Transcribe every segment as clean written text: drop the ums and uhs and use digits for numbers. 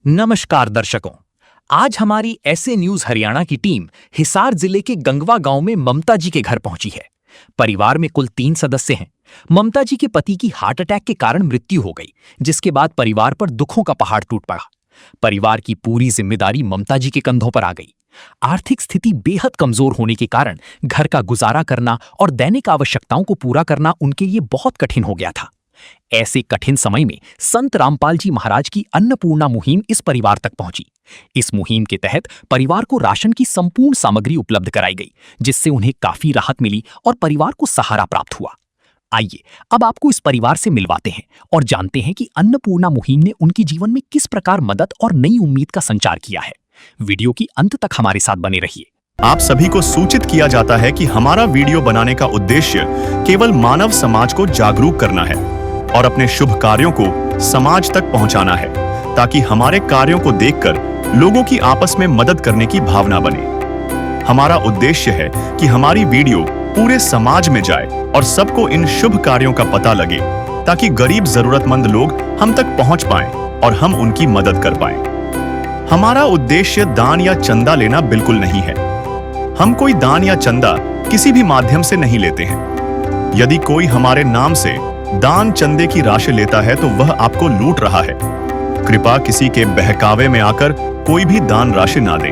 नमस्कार दर्शकों, आज हमारी ऐसे न्यूज हरियाणा की टीम हिसार जिले के गंगवा गांव में ममता जी के घर पहुंची है। परिवार में कुल 3 सदस्य हैं। ममता जी के पति की हार्ट अटैक के कारण मृत्यु हो गई, जिसके बाद परिवार पर दुखों का पहाड़ टूट पड़ा। परिवार की पूरी जिम्मेदारी ममता जी के कंधों पर आ गई। आर्थिक स्थिति बेहद कमजोर होने के कारण घर का गुजारा करना और दैनिक आवश्यकताओं को पूरा करना उनके लिए बहुत कठिन हो गया था। ऐसे कठिन समय में संत रामपाल जी महाराज की अन्नपूर्णा मुहिम इस परिवार तक पहुंची। इस मुहिम के तहत परिवार को राशन की संपूर्ण सामग्री उपलब्ध कराई गई, जिससे उन्हें काफी राहत मिली और परिवार को सहारा प्राप्त हुआ। आइए अब आपको इस परिवार से मिलवाते हैं और जानते हैं कि अन्नपूर्णा मुहिम ने उनके जीवन में किस प्रकार मदद और नई उम्मीद का संचार किया है। वीडियो की अंत तक हमारे साथ बने रहिए। आप सभी को सूचित किया जाता है कि हमारा वीडियो बनाने का उद्देश्य केवल मानव समाज को जागरूक करना है और अपने शुभ कार्यों को समाज तक पहुंचाना है, ताकि हमारे कार्यों को देखकर लोगों की आपस में मदद करने की भावना बने। हमारा उद्देश्य है कि हमारी वीडियो पूरे समाज में जाए और सबको इन शुभ कार्यों का पता लगे, ताकि गरीब जरूरतमंद लोग हम तक पहुंच पाएं और हम उनकी मदद कर पाएं। हमारा उद्देश्य दान या चंदा लेना बिल्कुल नहीं है। हम कोई दान या चंदा किसी भी माध्यम से नहीं लेते हैं। यदि कोई हमारे नाम से दान चंदे की राशि लेता है तो वह आपको लूट रहा है। कृपया किसी के बहकावे में आकर कोई भी दान राशि ना दे।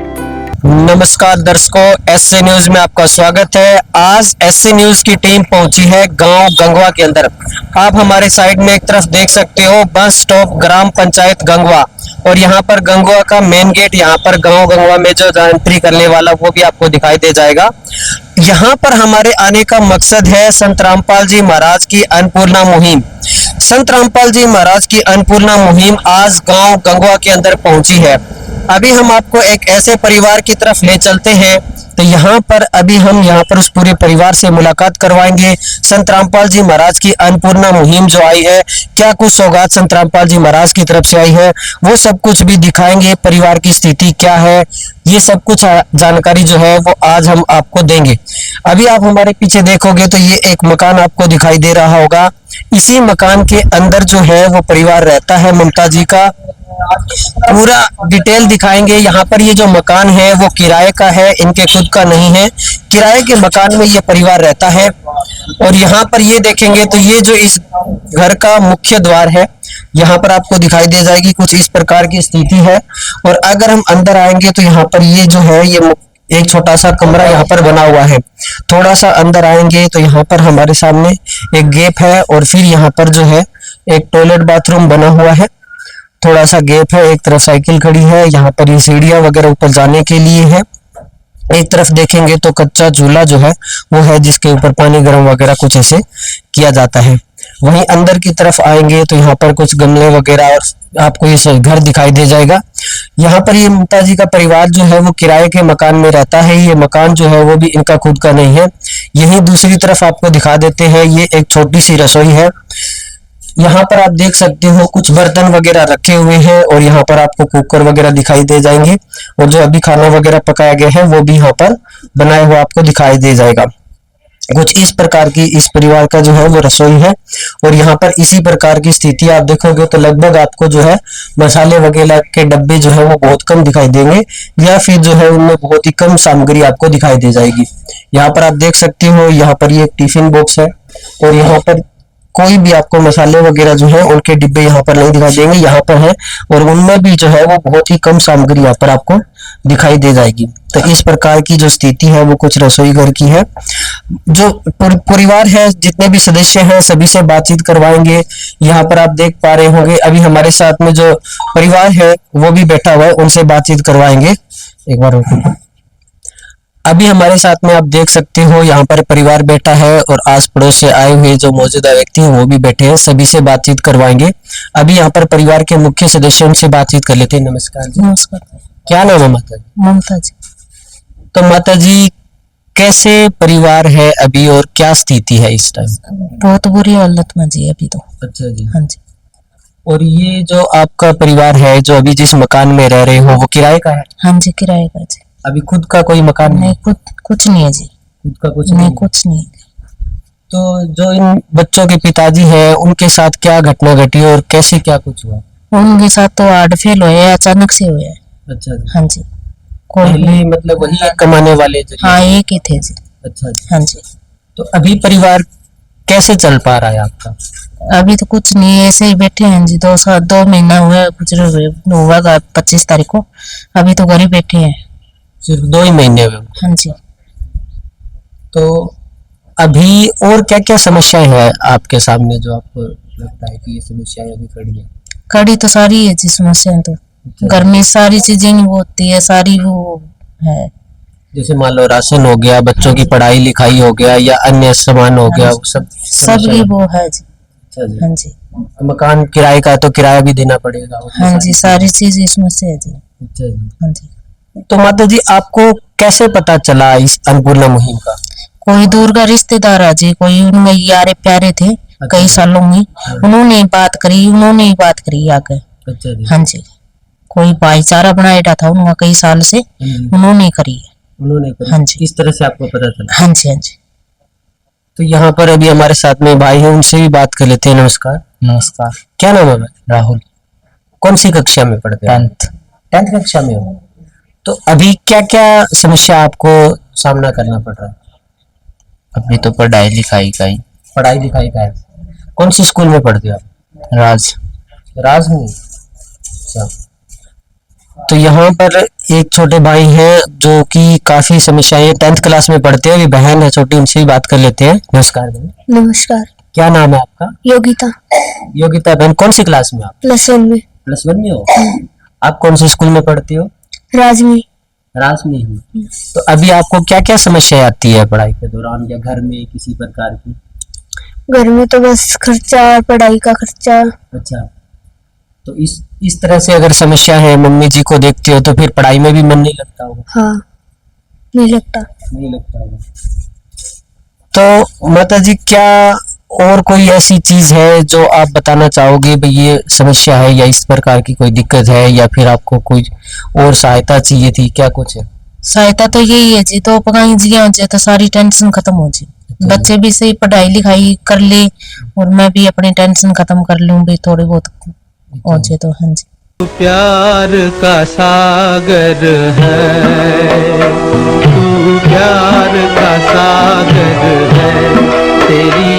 नमस्कार दर्शकों, एसए न्यूज में आपका स्वागत है। आज एसए न्यूज की टीम पहुंची है गांव गंगवा के अंदर। आप हमारे साइड में एक तरफ देख सकते हो बस स्टॉप ग्राम पंचायत गंगवा, और यहाँ पर गंगवा का मेन गेट, यहाँ पर गांव गंगवा में जो एंट्री करने वाला वो भी आपको दिखाई दे जाएगा। यहाँ पर हमारे आने का मकसद है संत रामपाल जी महाराज की अन्नपूर्णा मुहिम। संत रामपाल जी महाराज की अन्नपूर्णा मुहिम आज गांव गंगवा के अंदर पहुंची है। अभी हम आपको एक ऐसे परिवार की तरफ ले चलते हैं, तो यहाँ पर अभी हम यहाँ पर उस पूरे परिवार से मुलाकात करवाएंगे। संत रामपाल जी महाराज की अन्नपूर्णा मुहिम जो आई है, क्या कुछ सौगात संत रामपाल जी महाराज की तरफ से आई है, वो सब कुछ भी दिखाएंगे। परिवार की स्थिति क्या है, ये सब कुछ जानकारी जो है वो आज हम आपको देंगे। अभी आप हमारे पीछे देखोगे तो ये एक मकान आपको दिखाई दे रहा होगा। इसी मकान के अंदर जो है वो परिवार रहता है। ममता जी का पूरा डिटेल दिखाएंगे। यहाँ पर ये जो मकान है वो किराए का है, इनके खुद का नहीं है। किराए के मकान में ये परिवार रहता है। और यहाँ पर ये देखेंगे तो ये जो इस घर का मुख्य द्वार है, यहाँ पर आपको दिखाई दे जाएगी कुछ इस प्रकार की स्थिति है। और अगर हम अंदर आएंगे तो यहाँ पर ये जो है ये एक छोटा सा कमरा यहाँ पर बना हुआ है। थोड़ा सा अंदर आएंगे तो यहाँ पर हमारे सामने एक गेप है, और फिर यहाँ पर जो है एक टॉयलेट बाथरूम बना हुआ है। थोड़ा सा गेप है, एक तरफ साइकिल खड़ी है, यहाँ पर ये सीढ़ियां वगैरह ऊपर जाने के लिए है। एक तरफ देखेंगे तो कच्चा चूल्हा जो है वो है, जिसके ऊपर पानी गर्म वगैरह कुछ ऐसे किया जाता है। वहीं अंदर की तरफ आएंगे तो यहाँ पर कुछ गमले वगैरह और आपको ये घर दिखाई दे जाएगा। यहाँ पर ये ममता जी का परिवार जो है वो किराए के मकान में रहता है। ये मकान जो है वो भी इनका खुद का नहीं है। यहीं दूसरी तरफ आपको दिखा देते हैं, ये एक छोटी सी रसोई है। यहाँ पर आप देख सकते हो कुछ बर्तन वगैरह रखे हुए हैं, और यहाँ पर आपको कुकर वगैरह दिखाई दे जाएंगे, और जो अभी खाना वगैरह पकाया गया है वो भी यहाँ पर बनाया हुआ आपको दिखाई दे जाएगा। कुछ इस प्रकार की इस परिवार का जो है वो रसोई है। और यहाँ पर इसी प्रकार की स्थिति आप देखोगे तो लगभग आपको जो है मसाले वगैरह के डब्बे जो है वो बहुत कम दिखाई देंगे, या फिर जो है उनमें बहुत ही कम सामग्री आपको दिखाई दे जाएगी। यहाँ पर आप देख सकते हो, यहाँ पर ये एक टिफिन बॉक्स है, और यहाँ पर कोई भी आपको मसाले वगैरह जो है उनके डिब्बे यहाँ पर नहीं दिखाई देंगे, यहाँ पर है, और उनमें भी जो है वो बहुत ही कम सामग्री यहाँ पर आपको दिखाई दे जाएगी। तो इस प्रकार की जो स्थिति है वो कुछ रसोई घर की है। जो परिवार है, जितने भी सदस्य हैं सभी से बातचीत करवाएंगे। यहाँ पर आप देख पा रहे होंगे अभी हमारे साथ में जो परिवार है वो भी बैठा हुआ है, उनसे बातचीत करवाएंगे। एक बार अभी हमारे साथ में आप देख सकते हो यहाँ पर परिवार बैठा है, और आस पड़ोस से आए हुए जो मौजूदा व्यक्ति हैं वो भी बैठे हैं, सभी से बातचीत करवाएंगे। अभी यहाँ पर परिवार के मुख्य सदस्यों से बातचीत कर लेते हैं। नमस्कार जी। नमस्कार। क्या नाम है माता जी? ममता जी। तो माता जी, कैसे परिवार है अभी और क्या स्थिति है इस टाइम? बहुत बुरी हालत में जी अभी तो। अच्छा जी। हाँ जी। और ये जो आपका परिवार है जो अभी जिस मकान में रह रहे हो वो किराए का है? हाँ जी, किराए का जी। अभी खुद का कोई मकान नहीं, कुछ नहीं है जी। खुद का कुछ नहीं, कुछ नहीं। तो जो इन बच्चों के पिताजी हैं उनके साथ क्या घटना घटी और कैसे क्या कुछ हुआ? उनके साथ तो हार्ट फेल हुए हैं, अचानक से हुए हैं। अच्छा जी। हाँ जी। कोई पहले मतलब वही एक कमाने वाले जो। हाँ, एक ही थे जी। अच्छा जी। हाँ जी। तो अभी परिवार कैसे चल पा रहा है आपका? अभी तो कुछ नहीं, ऐसे ही बैठे हैं जी। 2 महीना हुआ गुजरे हुए, हुआ 25 तारीख को। अभी तो घर ही बैठे हैं। सिर्फ 2 ही महीने हुए। हाँ जी। तो अभी और क्या क्या समस्याएं हैं आपके सामने जो आपको लगता है कि ये समस्याएं अभी खड़ी है? कड़ी तो सारी है जी समस्या तो। घर में सारी चीजें नहीं वो होती है, सारी वो है। जैसे मान लो राशन हो गया, बच्चों की पढ़ाई लिखाई हो गया, या अन्य सामान हो गया, वो सब सबकी वो है जी। अच्छा जी। हाँ जी। मकान किराए का तो किराया भी देना पड़ेगा। हाँ जी, सारी चीज इसमें से है जी। अच्छा जी। हाँ जी। तो माता जी आपको कैसे पता चला इस अन्नपूर्णा मुहिम का? कोई दूर का रिश्तेदार है जी, कोई उनमें यारे प्यारे थे कई सालों में, उन्होंने बात करी आगे। अच्छा जी। हाँ जी। कोई भाईचारा बनाया था उनका कई साल से, उन्होंने करी है। उन्होंने करी। हाँ जी। किस तरह से आपको पता चला? हाँ जी। हाँ जी। तो यहाँ पर अभी हमारे साथ में भाई है, उनसे भी बात कर लेते हैं। नमस्कार। नमस्कार। क्या नाम है भाई? राहुल। कौन सी कक्षा में पढ़ते हैं? 10th कक्षा में हो। तो अभी क्या क्या समस्या आपको सामना करना पड़ रहा है? अभी तो पढ़ाई लिखाई का ही। पढ़ाई लिखाई का है। कौन सी स्कूल में पढ़ते हो आप? राज में। अच्छा। तो यहाँ पर एक छोटे भाई हैं जो कि काफी समस्याएं, 10th क्लास में पढ़ते हैं। अभी बहन है छोटी, उनसे भी बात कर लेते हैं। नमस्कार बहन। नमस्कार। क्या नाम है आपका? योगिता। योगिता बहन, कौन सी क्लास में आप? +1 में। +1 में हो। आप कौन से स्कूल में पढ़ती हो? राजमी। राज में ही। तो अभी आपको क्या क्या समस्याएं आती है पढ़ाई के दौरान या घर में किसी प्रकार की? घर में तो बस खर्चा और पढ़ाई का खर्चा। अच्छा। तो इस तरह से अगर समस्या है, मम्मी जी को देखते हो तो फिर पढ़ाई में भी मन नहीं लगता होगा? हाँ, नहीं लगता। नहीं लगता होगा। तो माता जी क्या और कोई ऐसी चीज है जो आप बताना चाहोगे भाई ये समस्या है या इस प्रकार की कोई दिक्कत है, या फिर आपको कोई और सहायता चाहिए थी, क्या कुछ है? सहायता तो यही है जी, तो पकाई जी हो जाए तो सारी टेंशन खत्म हो जाए। बच्चे भी सही पढ़ाई लिखाई कर ले और मैं भी अपनी टेंशन खत्म कर लूं भी, थोड़ी बहुत हो जाए तो। हाँ जी। प्यार का सागर है, तू प्यार का सागर है, तेरी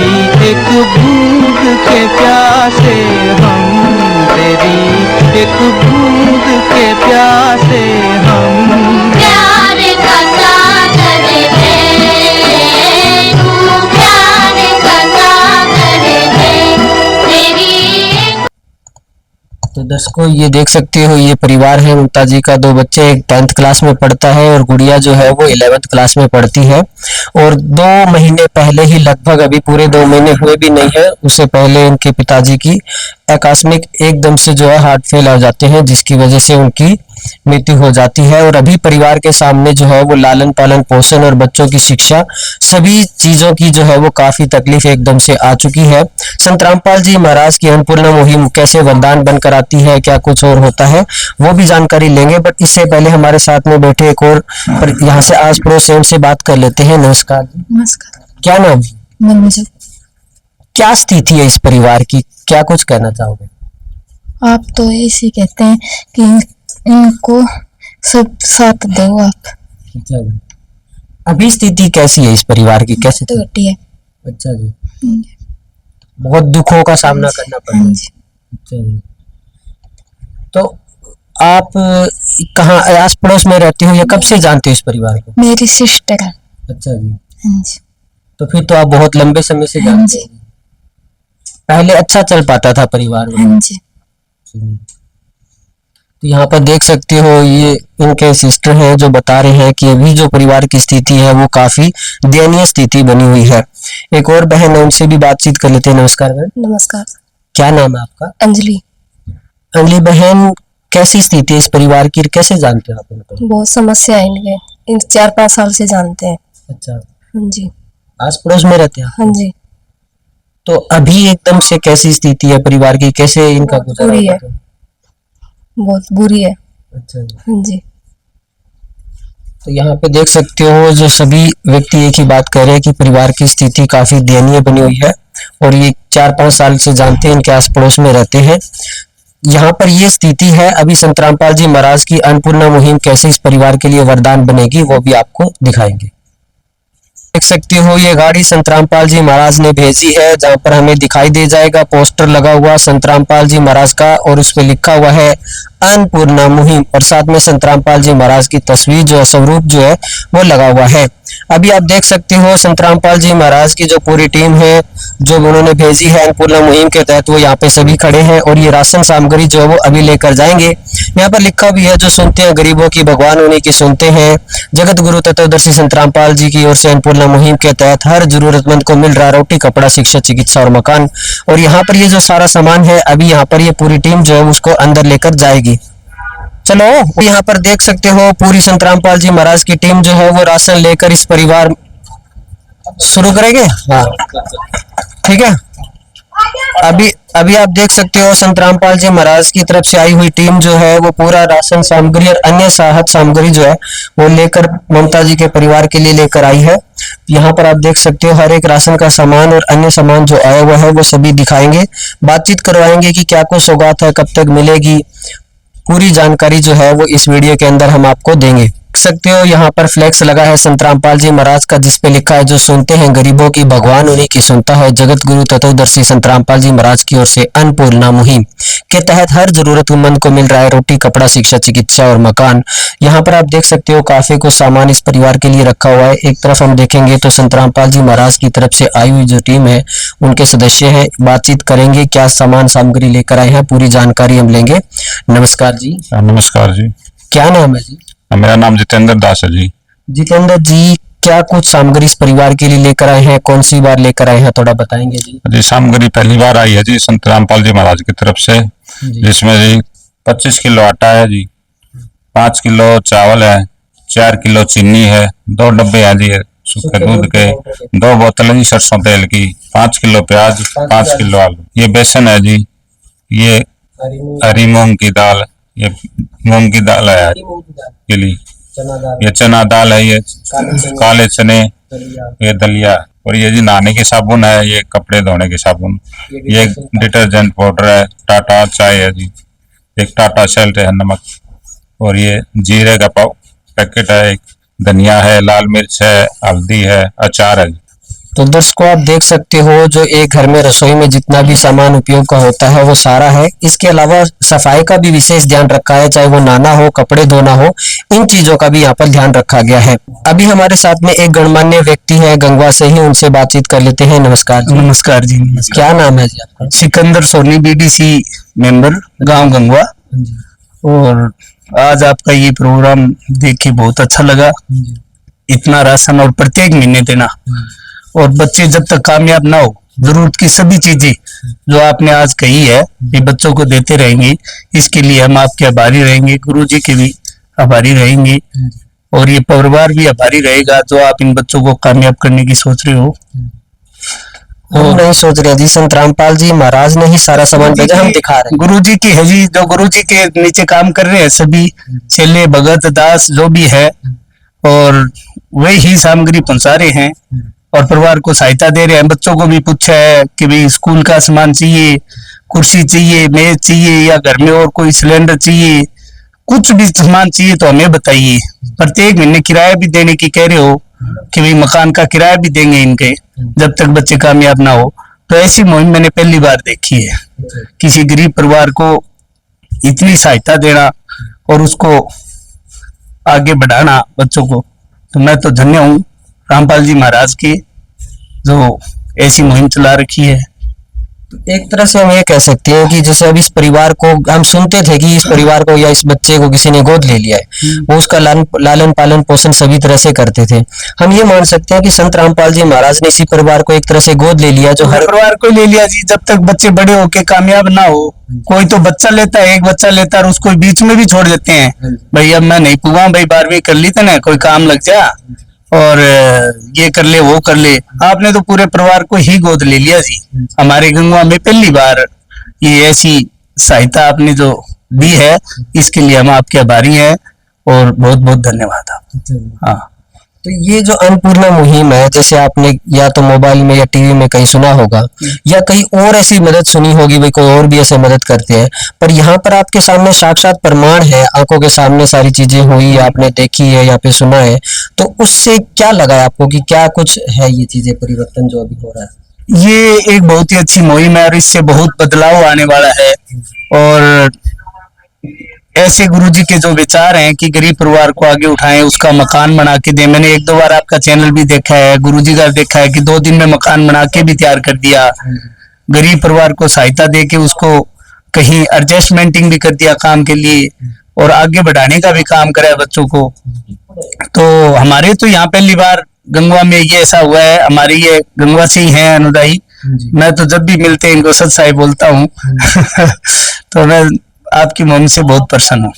एक बूंद के प्यासे हम, तेरी एक बूंद के प्यासे हम। प्यार का सागर है, तू प्यार का सागर है, तेरी। तो दर्शकों ये देख सकते हो, ये परिवार है ममता जी का। 2 बच्चे, एक 10th क्लास में पढ़ता है और गुड़िया जो है वो 11th क्लास में पढ़ती है। और 2 महीने पहले ही, लगभग अभी पूरे 2 महीने हुए भी नहीं है, उससे पहले उनके पिताजी की आकस्मिक एकदम से जो है हार्ट फेल हो जाते हैं, जिसकी वजह से उनकी मृत्यु हो जाती है। और अभी परिवार के सामने जो है वो लालन पालन पोषण और बच्चों की शिक्षा, सभी चीजों की जो है वो काफी तकलीफ एकदम से आ चुकी है। संत रामपाल जी महाराज की अन्नपूर्णा मुहिम कैसे वरदान बनकर आती है, क्या कुछ और होता है, वो भी जानकारी लेंगे। बट इससे पहले हमारे साथ में बैठे एक और यहाँ से आस पड़ोस से उनसे बात कर लेते हैं। नमस्कार जी। नमस्कार। क्या नाम है? मनोज। क्या स्थिति है इस परिवार की, क्या कुछ कहना चाहोगे? आप तो ऐसे कहते हैं कि इनको सब साथ दो आप। अभी स्थिति कैसी है इस परिवार की, कैसे? तो घटिया। अच्छा जी। बहुत दुखों का सामना करना पड़ रहा है। अच्छा जी। तो आप कहाँ आस पड़ोस में रहती हो या कब से जानते हो इस परिवार को? मेरी सिस्टर है। अच्छा जी। हाँ जी। तो फिर तो आप बहुत लंबे समय से हाँ जानते जी। हो। पहले अच्छा चल पाता था परिवार में? हाँ जी। तो यहाँ पर देख सकते हो, ये इनके सिस्टर हैं जो बता रहे हैं कि अभी जो परिवार की स्थिति है वो काफी दयनीय स्थिति बनी हुई है। एक और बहन है, उनसे भी बातचीत कर लेते हैं। नमस्कार बहन। नमस्कार। क्या नाम है आपका? अंजलि। अंजलि बहन, कैसी स्थिति है इस परिवार की, कैसे जानते हो आप इनको? बहुत समस्या है इनके, इन 4-5 साल से जानते हैं। अच्छा। हाँ जी। आस पड़ोस में रहते हैं? हाँ जी। तो अभी एकदम से कैसी स्थिति है परिवार की, कैसे इनका गुजारा बुरी है। होता है? बहुत बुरी है। अच्छा जी। हाँ जी। तो यहाँ पे देख सकते हो जो सभी व्यक्ति एक ही बात कर रहे हैं कि परिवार की स्थिति काफी दयनीय बनी हुई है और ये 4-5 साल से जानते हैं, इनके आस पड़ोस में रहते हैं। यहाँ पर ये स्थिति है। अभी संत रामपाल जी महाराज की अन्नपूर्णा मुहिम कैसे इस परिवार के लिए वरदान बनेगी वो भी आपको दिखाएंगे। देख सकते हो ये गाड़ी संत रामपाल जी महाराज ने भेजी है, जहाँ पर हमें दिखाई दे जाएगा पोस्टर लगा हुआ संत रामपाल जी महाराज का और उस पे लिखा हुआ है अन्नपूर्णा मुहिम और साथ में संत रामपाल जी महाराज की तस्वीर जो है, स्वरूप जो है वो लगा हुआ है। अभी आप देख सकते हो संत रामपाल जी महाराज की जो पूरी टीम है जो उन्होंने भेजी है अन्नपूर्णा मुहिम के तहत, वो यहाँ पे सभी खड़े हैं और ये राशन सामग्री जो है वो अभी लेकर जाएंगे। यहाँ पर लिखा भी है जो सुनते हैं गरीबों की भगवान उन्हीं की सुनते हैं। जगत गुरु तत्वदर्शी संत रामपाल जी की ओर से अन्नपूर्णा मुहिम के तहत हर जरूरतमंद को मिल रहा रोटी, कपड़ा, शिक्षा, चिकित्सा और मकान। और यहाँ पर ये जो सारा सामान है अभी यहाँ पर ये पूरी टीम जो है उसको अंदर लेकर जाएगी। चलो यहाँ पर देख सकते हो पूरी संत रामपाल जी महाराज की टीम जो है वो राशन लेकर इस परिवार शुरू करेंगे। हाँ ठीक है। अभी आप देख सकते हो संत रामपाल जी महाराज की तरफ से आई हुई टीम जो है वो पूरा राशन सामग्री और अन्य साहब सामग्री जो है वो लेकर ममता जी के परिवार के लिए लेकर आई है। यहाँ पर आप देख सकते हो हर एक राशन का सामान और अन्य सामान जो आया हुआ है वो सभी दिखाएंगे, बातचीत करवाएंगे कि क्या कुछ सौगात है, कब तक मिलेगी, पूरी जानकारी जो है वो इस वीडियो के अंदर हम आपको देंगे। देख सकते हो यहाँ पर फ्लैक्स लगा है संत रामपाल जी महाराज का जिसपे लिखा है जो सुनते हैं गरीबों की भगवान उन्हीं की सुनता है। जगत गुरु तत्वदर्शी संत रामपाल जी महाराज की ओर से अन्नपूर्णा मुहिम के तहत हर जरूरतमंद को मिल रहा है रोटी, कपड़ा, शिक्षा, चिकित्सा और मकान। यहाँ पर आप देख सकते हो काफी कुछ सामान इस परिवार के लिए रखा हुआ है। एक तरफ हम देखेंगे तो संत रामपाल जी महाराज की तरफ से आई हुई जो टीम है उनके सदस्य हैं, बातचीत करेंगे क्या सामान सामग्री लेकर आए हैं, पूरी जानकारी हम लेंगे। नमस्कार जी। नमस्कार जी। क्या नाम है जी? मेरा नाम जितेंद्र दास है जी। जितेंद्र जी क्या कुछ सामग्री इस परिवार के लिए लेकर आए हैं, कौन सी बार लेकर आए हैं, थोड़ा बताएंगे जी। जी सामग्री पहली बार आई है जी संत रामपाल जी महाराज की तरफ से, जिसमें जी 25 किलो आटा है जी, 5 किलो चावल है, 4 किलो चीनी है, 2 डब्बे हैं जी सूखे दूध के, 2 बोतलें जी सरसों तेल की, 5 किलो प्याज, 5 किलो आलू, ये बेसन है जी, ये हरी मूंग की दाल, ये मूंग की दाल है के लिए, ये चना दाल है, ये काले चने, ये दलिया, और ये जी नहाने की साबुन है, ये कपड़े धोने की साबुन, ये डिटर्जेंट पाउडर है, टाटा चाय है जी, एक टाटा सेल्ट है नमक, और ये जीरे का पैकेट है, एक धनिया है, लाल मिर्च है, हल्दी है, अचार है। तो दर्शकों आप देख सकते हो जो एक घर में रसोई में जितना भी सामान उपयोग का होता है वो सारा है। इसके अलावा सफाई का भी विशेष ध्यान रखा है, चाहे वो नहाना हो, कपड़े धोना हो, इन चीजों का भी यहाँ पर ध्यान रखा गया है। अभी हमारे साथ में एक गणमान्य व्यक्ति है गंगवा से ही, उनसे बातचीत कर लेते हैं। नमस्कार जी। नमस्कार जी। नमस्कार। क्या नाम है जी आपका? सिकंदर सोनी, बीडीसी मेंबर, गांव गंगवा। और आज आपका ये प्रोग्राम देख के बहुत अच्छा लगा। इतना राशन और प्रत्येक महीने देना, और बच्चे जब तक कामयाब ना हो, जरूरत की सभी चीजें जो आपने आज कही है ये बच्चों को देते रहेंगे। इसके लिए हम आपके आभारी रहेंगे, गुरुजी के भी आभारी रहेंगे, और ये परिवार भी आभारी रहेगा जो आप इन बच्चों को कामयाब करने की सोच रहे हो। हम नहीं सोच रहे जी, संत रामपाल जी महाराज ने ही सारा सामान भेजा, हम दिखा रहे हैं। गुरुजी की है जी, जो गुरुजी के नीचे काम कर रहे हैं सभी चेले, भगत, दास जो भी है, और वही ही सामग्री पहुंचा रहे हैं और परिवार को सहायता दे रहे हैं। बच्चों को भी पूछा है कि भाई स्कूल का सामान चाहिए, कुर्सी चाहिए, मेज चाहिए, या घर में और कोई सिलेंडर चाहिए, कुछ भी सामान चाहिए तो हमें बताइए। प्रत्येक महीने किराया भी देने की कह रहे हो कि भाई मकान का किराया भी देंगे इनके जब तक बच्चे कामयाब ना हो। तो ऐसी मुहिम मैंने पहली बार देखी है, किसी गरीब परिवार को इतनी सहायता देना और उसको आगे बढ़ाना बच्चों को। तो मैं तो धन्य हूँ रामपाल जी महाराज की जो ऐसी मुहिम चला रखी है। एक तरह से हम ये कह सकते हैं कि जैसे अब इस परिवार को हम सुनते थे कि इस परिवार को या इस बच्चे को किसी ने गोद ले लिया है, वो उसका लालन पालन पोषण सभी तरह से करते थे। हम ये मान सकते हैं कि संत रामपाल जी महाराज ने इसी परिवार को एक तरह से गोद ले लिया, जो हर परिवार को ले लिया जी। जब तक बच्चे बड़े होके कामयाब ना हो, कोई तो बच्चा लेता है, एक बच्चा लेता है और उसको बीच में भी छोड़ देते हैं, भाई अब मैं नहीं पुगा, भाई 12वीं कर ली ना, कोई काम लग जा और ये कर ले वो कर ले। आपने तो पूरे परिवार को ही गोद ले लिया जी। हमारे गंगवा में पहली बार ये ऐसी सहायता आपने जो दी है, इसके लिए हम आपके आभारी हैं और बहुत बहुत धन्यवाद आप। हाँ तो ये जो अन्नपूर्णा मुहिम है, जैसे आपने या तो मोबाइल में या टीवी में कहीं सुना होगा या कहीं और ऐसी मदद सुनी होगी, भाई कोई और भी ऐसे मदद करते हैं, पर यहाँ पर आपके सामने साक्षात प्रमाण है, आंखों के सामने सारी चीजें हुई, आपने देखी है या फिर सुना है, तो उससे क्या लगा आपको कि क्या कुछ है ये चीजें, परिवर्तन जो अभी हो रहा है? ये एक बहुत ही अच्छी मुहिम है और इससे बहुत बदलाव आने वाला है। और ऐसे गुरुजी के जो विचार हैं कि गरीब परिवार को आगे उठाएं, उसका मकान बना के दें। मैंने एक दो बार आपका चैनल भी देखा है, गुरुजी का देखा है कि 2 दिन में मकान बना के भी तैयार कर दिया। गरीब परिवार को सहायता दे के उसको कहीं एडजस्टमेंटिंग भी कर दिया काम के लिए और आगे बढ़ाने का भी काम करा है बच्चों को। तो हमारे तो यहाँ पहली बार गंगवा में ये ऐसा हुआ है। हमारी ये गंगवा से ही है अनुदाई। मैं तो जब भी मिलते हैं इनको सच साई बोलता हूँ। तो मैं आपकी मुहिम से बहुत प्रसन्न हूँ।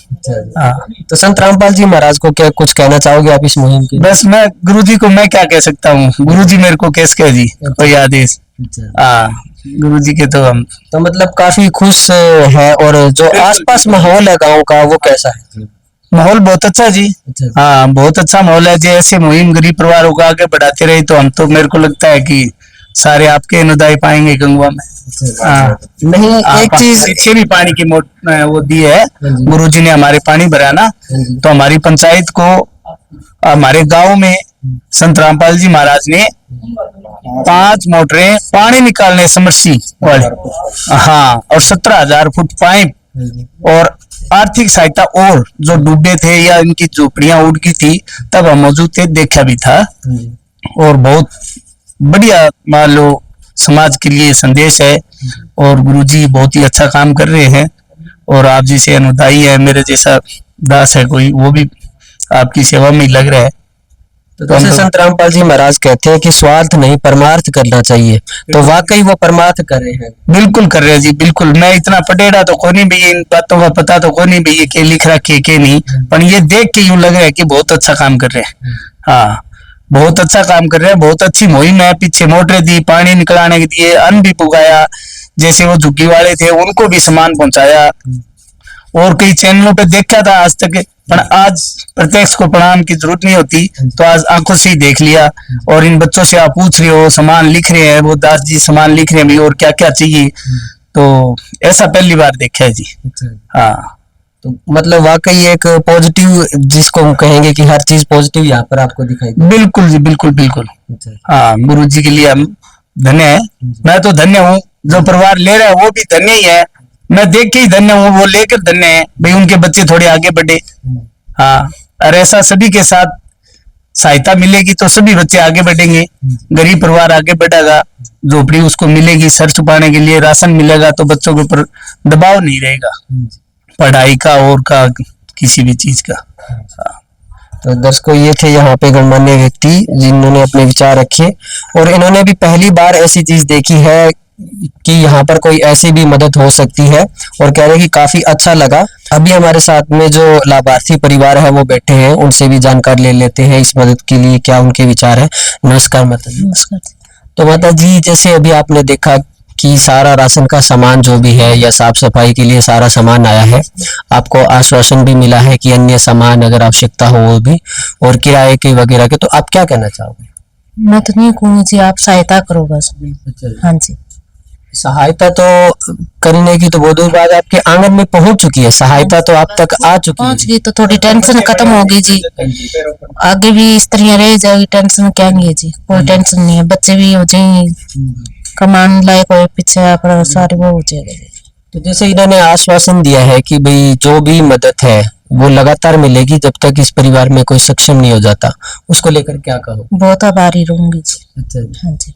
हाँ। तो संत रामपाल जी महाराज को क्या कुछ कहना चाहोगे आप इस मुहिम के? बस मैं गुरुजी को मैं क्या कह सकता हूँ, गुरुजी मेरे को कैसे कह जी कोई आदेश। हाँ, गुरुजी के तो हम तो मतलब काफी खुश है। और जो आसपास माहौल है गांव का वो कैसा है? माहौल बहुत अच्छा जी। हाँ, बहुत अच्छा माहौल है। जैसे मुहिम गरीब परिवारों को आगे बढ़ाते रहे तो हम तो मेरे को लगता है कि सारे आपके अनुदाई पाएंगे गंगवा में। हाँ, नहीं एक चीज पीछे भी पानी की वो दी है गुरुजी ने, हमारे पानी भरा ना, तो हमारी पंचायत को हमारे गांव में संत रामपाल जी महाराज ने 5 मोटरें पानी निकालने समर्सी वाले, हाँ, और 17,000 फुट पाइप और आर्थिक सहायता और जो डूबे थे या इनकी झोपड़ियां उड़ गई थी तब हम मौजूद थे, देखा भी था। और बहुत बढ़िया मान लो समाज के लिए संदेश है और गुरुजी बहुत ही अच्छा काम कर रहे हैं। और आप जैसे अनुदाई है, मेरे जैसा दास है कोई, वो भी आपकी सेवा में लग रहा है। तो जैसे संत रामपाल जी महाराज कहते हैं कि स्वार्थ नहीं परमार्थ करना चाहिए, तो वाकई वो परमार्थ कर रहे हैं। बिल्कुल कर रहे हैं जी, बिल्कुल। मैं इतना पटेड़ा तो कोई नहीं भैया, इन बातों का पता तो कोई नहीं भैया के लिख रखे के नहीं, पर ये देख के यूं लग रहा है कि बहुत अच्छा काम कर रहे हैं। हाँ, बहुत अच्छा काम कर रहे हैं। बहुत अच्छी मुहिम है। पीछे मोटरें दी, पानी निकलाने के दिए, अन्न भी पुगाया, जैसे वो झुग्गी वाले थे उनको भी सामान पहुंचाया। और कई चैनलों पे देखा था आज तक, पर आज प्रत्यक्ष को प्रणाम की जरूरत नहीं होती, तो आज आंखों से ही देख लिया। और इन बच्चों से आप पूछ रहे हो, सामान लिख रहे हैं, वो दास जी सामान लिख रहे हैं भी और क्या क्या चाहिए, तो ऐसा पहली बार देखा है जी। हाँ, तो मतलब वाकई एक पॉजिटिव, जिसको हम कहेंगे कि हर चीज पॉजिटिव यहाँ पर आपको दिखाई दे। बिल्कुल जी, बिल्कुल बिल्कुल। हाँ, गुरु जी के लिए हम धन्य है। मैं तो धन्य हूँ, जो परिवार ले रहा है वो भी धन्य ही है। मैं देख के ही धन्य हूँ, वो लेकर धन्य है भाई, उनके बच्चे थोड़े आगे बढ़े। हाँ, और ऐसा सभी के साथ सहायता मिलेगी तो सभी बच्चे आगे बढ़ेंगे, गरीब परिवार आगे बढ़ेगा, झोपड़ी उसको मिलेगी, सर छुपाने के लिए राशन मिलेगा, तो बच्चों के ऊपर दबाव नहीं रहेगा पढ़ाई का और का किसी भी चीज का। तो दर्शकों, ये थे यहाँ पे गणमान्य व्यक्ति जिन्होंने अपने विचार रखे और इन्होंने भी पहली बार ऐसी चीज देखी है कि यहाँ पर कोई ऐसी भी मदद हो सकती है और कह रहे हैं कि काफी अच्छा लगा। अभी हमारे साथ में जो लाभार्थी परिवार है वो बैठे हैं, उनसे भी जानकारी ले लेते हैं इस मदद के लिए क्या उनके विचार है। नमस्कार माता जी। नमस्कार। तो माता जी, जैसे अभी आपने देखा कि सारा राशन का सामान जो भी है या साफ सफाई के लिए सारा सामान आया है, आपको आश्वासन भी मिला है कि अन्य सामान अगर आवश्यकता हो वो भी, और किराए के वगैरह के, तो आप क्या कहना चाहोगे? मैं तो नहीं कहूँ जी, आप सहायता करो बस। हाँ जी, सहायता तो करने की तो बहुत दूर बात, आपके आंगन में पहुंच चुकी है, सहायता तो आप तक आ चुकी है। पहुंच गई तो थोड़ी टेंशन खत्म होगी जी। आगे भी इस तरह रह जाएगी, टेंशन क्या नहीं है जी, कोई टेंशन नहीं है। बच्चे भी हो जाएंगे, कमान लायक हो, पीछे अपना सारे वो हो जाएगा। तो जैसे इन्होंने आश्वासन दिया है कि भाई जो भी मदद है वो लगातार मिलेगी जब तक इस परिवार में कोई सक्षम नहीं हो जाता, उसको लेकर क्या कहो? बहुत आभारी रहूंगी जी। अच्छा जी। हाँ जी।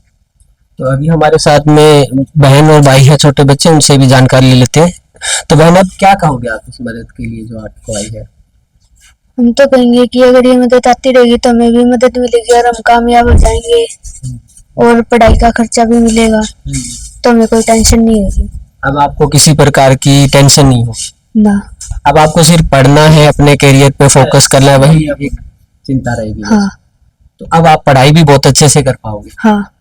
तो अभी हमारे साथ में बहन और भाई है, छोटे बच्चे, उनसे भी जानकारी ले लेते हैं। तो बहन, अब क्या कहोगे आप इस मदद के लिए जो आपको आई है? हम तो कहेंगे कि अगर ये मदद आती रहेगी तो हमें भी मदद मिलेगी और हम कामयाब हो जाएंगे और पढ़ाई का खर्चा भी मिलेगा, तो हमें कोई टेंशन नहीं होगी। अब आपको किसी प्रकार की टेंशन नहीं हो ना। अब आपको सिर्फ पढ़ना है, अपने करियर पे फोकस करना है, वही अब एक चिंता रहेगी। हाँ। तो अब आप पढ़ाई भी बहुत अच्छे से कर पाओगे। हाँ।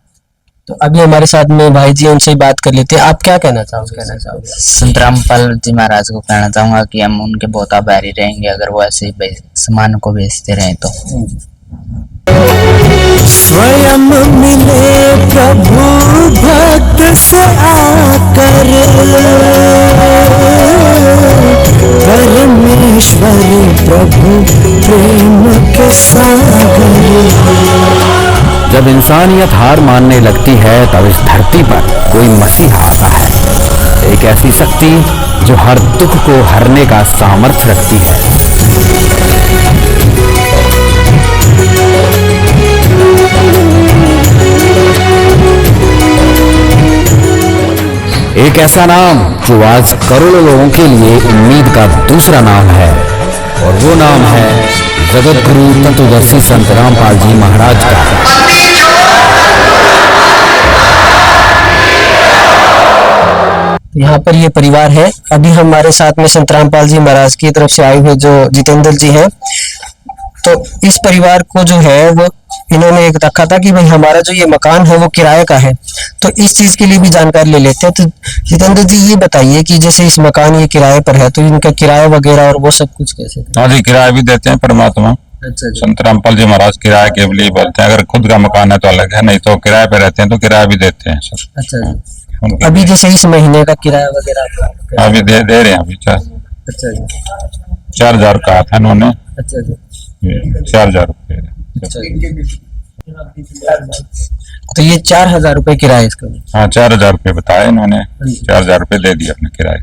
तो अभी हमारे साथ में भाई जी, उनसे ही बात कर लेते हैं। आप क्या कहना चाहोगे? संत रामपाल जी महाराज को कहना चाहूंगा कि हम उनके बहुत आभारी रहेंगे अगर वो ऐसे ही सामान को बेचते रहे तो। स्वयं मिले प्रभु भक्त से आकर, परमेश्वर प्रभु प्रेम के सागर। जब इंसानियत हार मानने लगती है तब इस धरती पर कोई मसीहा आता है, एक ऐसी शक्ति जो हर दुख को हरने का सामर्थ्य रखती है। एक ऐसा नाम जो आज करोड़ों लोगों के लिए उम्मीद का दूसरा नाम है, और वो नाम है जगत गुरु तत्वदर्शी संत रामपाल जी महाराज का। यहाँ पर ये परिवार है। अभी हमारे साथ में संत रामपाल जी महाराज की तरफ से आए हुए जो जितेंद्र जी हैं, तो इस परिवार को जो है वो इन्होंने एक रखा था कि भाई हमारा जो ये मकान है वो किराए का है, तो इस चीज के लिए भी जानकारी ले लेते हैं। तो जितेंद्र जी ये बताइए कि जैसे इस मकान ये किराए पर है, तो इनका किराया वगैरह और वो सब कुछ कैसे? हाँ जी, किराया भी देते हैं परमात्मा। अच्छा जी। संत रामपाल जी महाराज किराए के लिए बोलते हैं। अगर खुद का मकान है तो अलग है, नहीं तो किराए पे रहते हैं तो किराया भी देते हैं सर। अच्छा जी। अभी जैसे इस महीने का किराया वगैरह अभी दे रहे हैं अभी 4। अच्छा जी। 4000 का था इन्होंने। अच्छा जी। 4000 रुपये। तो ये 4000 रुपए किराया इसका? हाँ, 4000 रुपये बताया इन्होंने, 4000 रुपये दे दिया अपने किराए।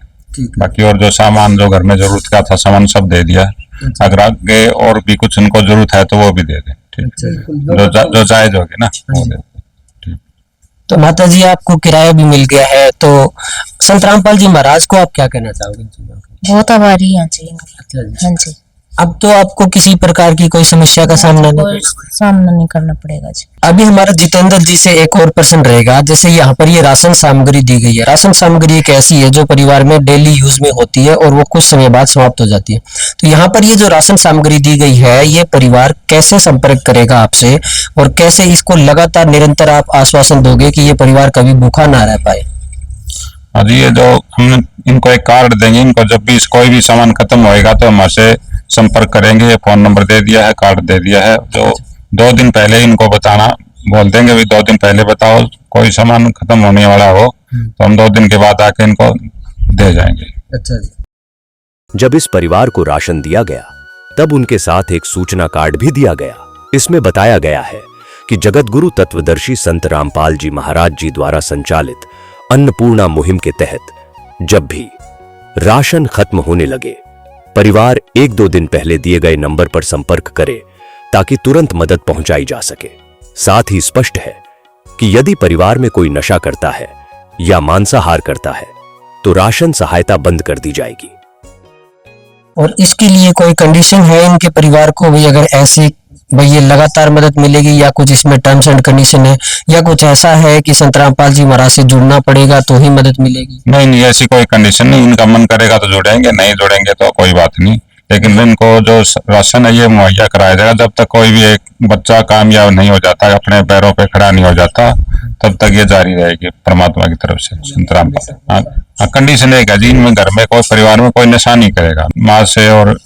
बाकी और जो सामान जो घर में जरूरत का था सामान सब दे दिया। अगर आगे और भी कुछ उनको जरूरत है तो वो भी दे दें। ठीक, जो जायज होगी ना वो दे। तो माता जी आपको किराया भी मिल गया है, तो संत रामपाल जी महाराज को आप क्या कहना चाहोगे? बहुत आभारी हैं जी इनकी। हाँ जी। अब तो आपको किसी प्रकार की कोई समस्या का सामना नहीं करना पड़ेगा जी। अभी हमारा जितेंद्र जी से एक और प्रश्न रहेगा। जैसे यहाँ पर ये राशन सामग्री दी गई है, राशन सामग्री एक ऐसी है जो परिवार में डेली यूज में होती है और वो कुछ समय बाद समाप्त हो जाती है। तो यहाँ पर ये जो राशन सामग्री दी गई है, ये परिवार कैसे संपर्क करेगा आपसे, और कैसे इसको लगातार निरंतर आप आश्वासन दोगे कि ये परिवार कभी भूखा ना रह पाए? हाँ जी, ये जो हम इनको एक कार्ड देंगे, इनको जब भी कोई भी सामान खत्म होएगा तो हमसे संपर्क करेंगे। ये फोन नंबर दे दिया है, कार्ड दे दिया है। जो 2 दिन पहले इनको बताना बोल देंगे, भी 2 दिन पहले बताओ कोई सामान खत्म होने वाला हो, तो हम 2 दिन के बाद आके इनको दे जाएंगे। अच्छा जी। जब इस परिवार को राशन दिया गया तब उनके साथ एक सूचना कार्ड भी दिया गया। इसमें बताया गया है कि जगत गुरु तत्वदर्शी संत रामपाल जी महाराज जी द्वारा संचालित अन्नपूर्णा मुहिम के तहत जब भी राशन खत्म होने लगे, परिवार 1-2 दिन पहले दिए गए नंबर पर संपर्क करे ताकि तुरंत मदद पहुंचाई जा सके। साथ ही स्पष्ट है कि यदि परिवार में कोई नशा करता है या मांसाहार करता है तो राशन सहायता बंद कर दी जाएगी। और इसके लिए कोई कंडीशन है इनके परिवार को भी, अगर ऐसी भाई ये लगातार मदद मिलेगी, या कुछ इसमें टर्म्स एंड कंडीशन है, या कुछ ऐसा है कि संत रामपाल जी महाराज से जुड़ना पड़ेगा तो ही मदद मिलेगी? नहीं, ऐसी कोई कंडीशन नहीं। इनका मन करेगा तो जुड़ेंगे, नहीं जुड़ेंगे तो कोई बात नहीं। लेकिन इनको जो राशन है ये मुहैया कराया जाएगा। जब तक कोई भी एक बच्चा कामयाब नहीं हो जाता, अपने पैरों पे खड़ा नहीं हो जाता, तब तक ये जारी रहेगी परमात्मा की तरफ से संत रामपाल। हाँ, कंडीशन एक है जी, इनमें घर में कोई परिवार में कोई नशा नहीं करेगा, माँ से और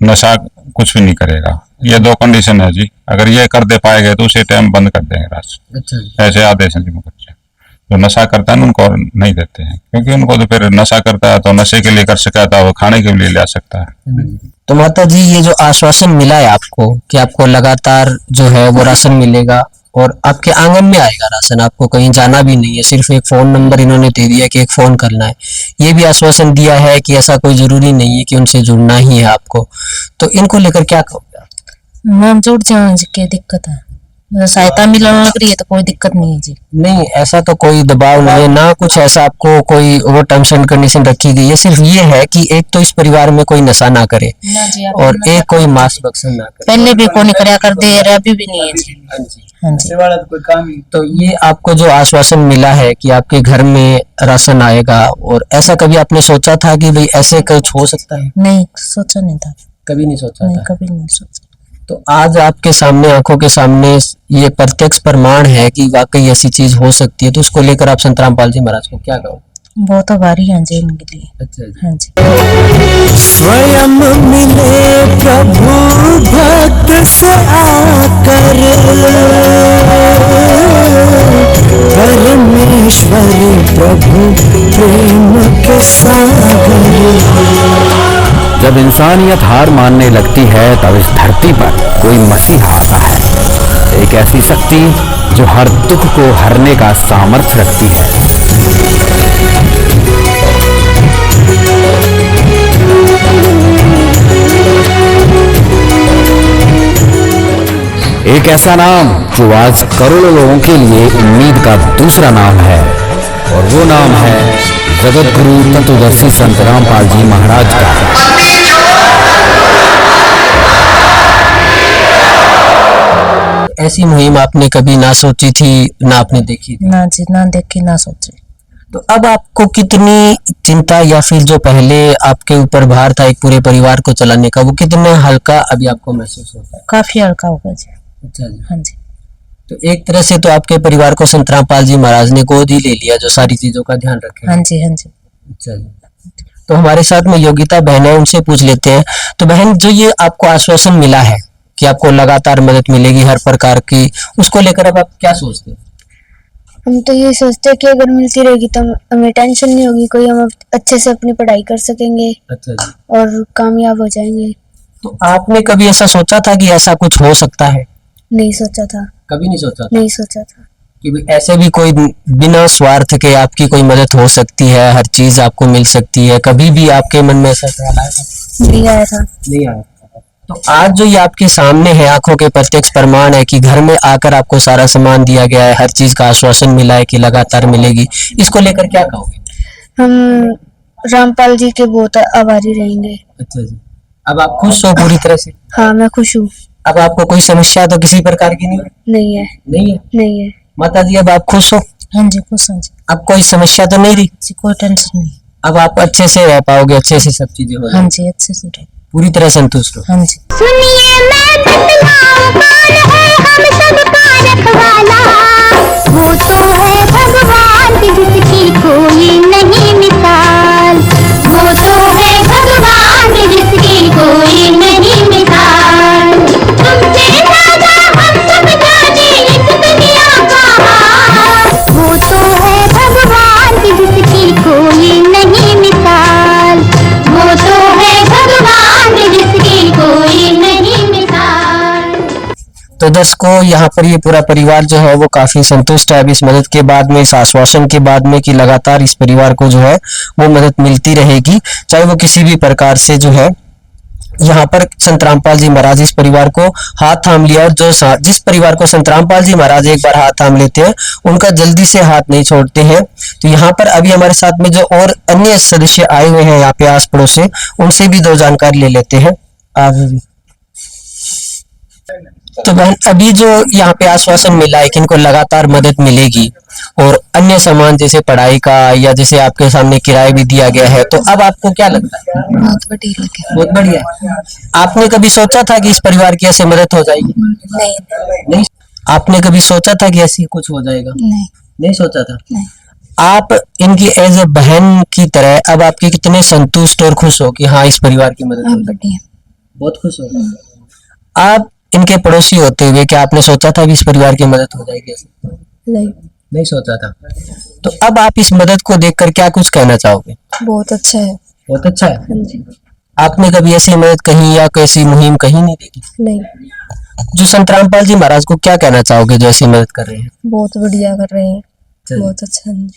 नशा कुछ भी नहीं करेगा। ये 2 कंडीशन है जी। अगर ये कर दे पाएंगे तो उसी टाइम बंद कर देंगे राशन। अच्छा। ऐसे आदेश हैं जी मुझे। जो नशा करता है उनको नहीं देते हैं, क्योंकि उनको तो फिर नशा करता है तो नशे के लिए कर सकता है, वो खाने के लिए ले सकता है। तो माता जी ये जो आश्वासन मिला है आपको कि आपको लगातार जो है वो राशन मिलेगा और आपके आंगन में आएगा राशन, आपको कहीं जाना भी नहीं है, सिर्फ एक फोन नंबर इन्होंने दे दिया कि एक फोन करना है। ये भी आश्वासन दिया है कि ऐसा कोई जरूरी नहीं है कि उनसे जुड़ना ही है आपको। तो इनको लेकर क्या कहोगे? मैम जुड़ जाए जी, क्या दिक्कत है? सहायता मिलने लग रही है तो कोई दिक्कत नहीं है जी। नहीं, ऐसा तो कोई दबाव नहीं है ना, कुछ ऐसा आपको कोई वो टर्म्स एंड कंडीशन रखी गई है। सिर्फ ये है कि एक तो इस परिवार में कोई नशा ना करे और एक कोई मांस भक्षण ना करे। पहले भी कोई कराया कर दे रहा, अभी भी नहीं है जी। हाँ जी। तो ये आपको जो आश्वासन मिला है कि आपके घर में राशन आएगा, और ऐसा कभी आपने सोचा था कि भाई ऐसे कुछ हो सकता है? नहीं, सोचा नहीं था। कभी नहीं सोचा? नहीं, कभी नहीं सोचा। तो आज आपके सामने, आंखों के सामने ये प्रत्यक्ष प्रमाण है कि वाकई ऐसी चीज हो सकती है। तो उसको लेकर आप संत रामपाल जी महाराज को क्या कहो? बहुत आभारी हैं जी इनके लिए। अच्छा। हाँ जी। स्वयं मिले प्रभु भक्त से आकर, प्रभु प्रेम के सागर। जब इंसानियत हार मानने लगती है तब इस धरती पर कोई मसीहा आता है, एक ऐसी शक्ति जो हर दुख को हरने का सामर्थ्य रखती है। एक ऐसा नाम जो आज करोड़ों लोगों के लिए उम्मीद का दूसरा नाम है, और वो नाम है जगत गुरु तत्वदर्शी संत रामपाल जी महाराज का। ऐसी मुहिम आपने कभी ना सोची थी, ना आपने देखी थी? ना जी, ना देखी ना सोची। तो अब आपको कितनी चिंता या फिर जो पहले आपके ऊपर भार था एक पूरे परिवार को चलाने का, वो कितना हल्का अभी आपको महसूस होता है? काफी हल्का होगा जी। अच्छा जी। हाँ जी। तो एक तरह से तो आपके परिवार को संत रामपाल जी महाराज ने गोद ही ले लिया, जो सारी चीजों का ध्यान रखे। हाँ जी, हाँ जी। अच्छा जी। तो हमारे साथ में योगिता बहन है, उनसे पूछ लेते हैं। तो बहन, जो ये आपको आश्वासन मिला है कि आपको लगातार मदद मिलेगी हर प्रकार की, उसको लेकर अब आप क्या सोचते हैं? हम तो ये सोचते हैं कि अगर मिलती रहेगी तो हमें टेंशन नहीं होगी कोई, हम अच्छे से अपनी पढ़ाई कर सकेंगे। अच्छा जी। और कामयाब हो जाएंगे। तो आपने कभी ऐसा सोचा था कि ऐसा कुछ हो सकता है? नहीं सोचा था। कभी नहीं सोचा था? नहीं सोचा था कि भी ऐसे भी कोई बिना स्वार्थ के आपकी कोई मदद हो सकती है, हर चीज आपको मिल सकती है। कभी भी आपके मन में ऐसा ख्याल आया था? नहीं आया था। नहीं आया। तो आज जो ये आपके सामने है, आंखों के प्रत्यक्ष प्रमाण है कि घर में आकर आपको सारा सामान दिया गया है, हर चीज का आश्वासन मिला है कि लगातार मिलेगी, इसको लेकर क्या कहोगे? हम रामपाल जी के बहुत आभारी रहेंगे। अच्छा जी। अब आप खुश हो पूरी तरह से? हाँ, मैं खुश हूँ। अब आपको कोई समस्या तो किसी प्रकार की नहीं है? नहीं है। नहीं है? नहीं है। माता जी, अब आप खुश हो? हाँ जी, खुश हूँ जी। अब कोई समस्या तो नहीं रही? जी, कोई टेंशन नहीं। अब आप अच्छे से रह पाओगे, अच्छे से सब चीजें हो हाँ जी, अच्छे से रहे। पूरी तरह संतुष्ट हो? हाँ जी। सुनिए मैं बतलाऊं कौन है हम सबका रखवाला, वो तो है भगवान जिसकी कोई नहीं मिसाल, वो तो है भगवान जिसकी कोई नहीं मिसाल। तुमसे ज्यादा हम सब जाने इस दुनिया का हाल, वो तो है भगवान जिसकी कोई नहीं मिसाल, वो तो है भगवान जिसकी कोई नहीं मिसाल। तो दर्शकों, यहाँ पर ये पूरा परिवार जो है वो काफी संतुष्ट है अब इस मदद के बाद में, इस आश्वासन के बाद में कि लगातार इस परिवार को जो है वो मदद मिलती रहेगी, चाहे वो किसी भी प्रकार से जो है। यहाँ पर संत रामपाल जी महाराज इस परिवार को हाथ थाम लिया, और जो जिस परिवार को संत रामपाल जी महाराज एक बार हाथ थाम लेते हैं उनका जल्दी से हाथ नहीं छोड़ते हैं। तो यहाँ पर अभी हमारे साथ में जो और अन्य सदस्य आए हुए हैं यहाँ पे आस पड़ोस से, उनसे भी दो जानकारी ले लेते हैं। तो बहन, अभी जो यहाँ पे आश्वासन मिला है कि इनको लगातार मदद मिलेगी, और अन्य सामान जैसे पढ़ाई का या जैसे आपके सामने किराया भी दिया गया है, तो अब आपको क्या लगता है? बहुत बढ़िया लगे। बहुत बढ़िया। आपने कभी सोचा था कि इस परिवार की ऐसे मदद हो जाएगी? नहीं। आपने कभी सोचा था कि ऐसी कुछ हो जाएगा? नहीं सोचा था। आप इनकी एज ए बहन की तरह अब आपके कितने संतुष्ट और खुश हो कि हाँ, इस परिवार की मदद हो जाएगी? बहुत खुश हो। आप इनके पड़ोसी होते हुए क्या आपने सोचा था कि इस परिवार की मदद हो जाएगी? नहीं सोचा था। तो अब आप इस मदद को देखकर क्या कुछ कहना चाहोगे? बहुत अच्छा है। बहुत अच्छा है। आपने कभी ऐसी मदद कहीं या कैसी मुहिम कहीं नहीं देखी? नहीं। जो संत रामपाल जी महाराज को क्या कहना चाहोगे जो ऐसी मदद कर रहे हैं? बहुत बढ़िया कर रहे हैं। बहुत अच्छा है।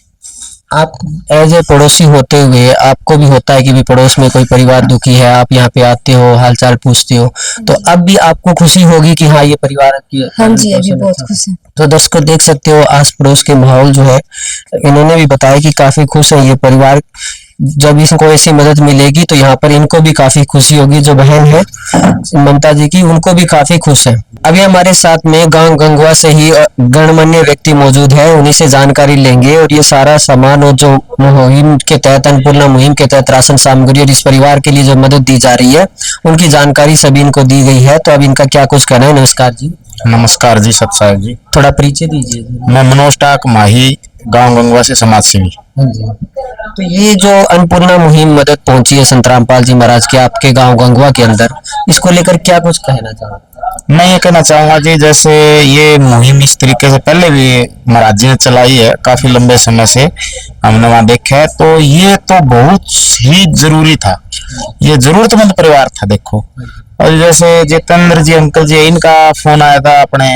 आप एज ए पड़ोसी होते हुए आपको भी होता है कि भी पड़ोस में कोई परिवार दुखी है, आप यहाँ पे आते हो, हालचाल पूछते हो, तो अब भी आपको खुशी होगी कि हाँ, ये परिवार की। हाँ जी, अभी बहुत खुश है। तो दर्शकों देख सकते हो आस पड़ोस के माहौल जो है, इन्होंने भी बताया कि काफी खुश है ये परिवार। जब इसको ऐसी मदद मिलेगी तो यहाँ पर इनको भी काफी खुशी होगी। जो बहन है ममता जी की, उनको भी काफी खुश है। अभी हमारे साथ में गांव गंगवा से ही गणमान्य व्यक्ति मौजूद है, उन्हीं से जानकारी लेंगे। और ये सारा सामान और जो मुहिम के तहत, अन्नपूर्णा मुहिम के तहत राशन सामग्री और इस परिवार के लिए जो मदद दी जा रही है, उनकी जानकारी सभी इनको दी गई है। तो अब इनका क्या कुछ कहना है? नमस्कार जी। नमस्कार जी, सतसागर जी। थोड़ा परिचय दीजिए। मैं मनोज टाक माही, गांव गंगवा से समाज सेवी। तो ये जो अन्नपूर्णा मुहिम मदद पहुंची है संत रामपाल जी महाराज के आपके गांव गंगवा के अंदर, इसको लेकर क्या कुछ कहना चाहोगे? मैं ये कहना चाहूंगा जी, जैसे ये मुहिम इस तरीके से पहले भी महाराज जी ने चलाई है, काफी लंबे समय से हमने वहां देखा है, तो ये तो बहुत ही जरूरी था, ये जरूरतमंद परिवार था देखो। और जैसे जितेंद्र जी अंकल जी, इनका फोन आया था, अपने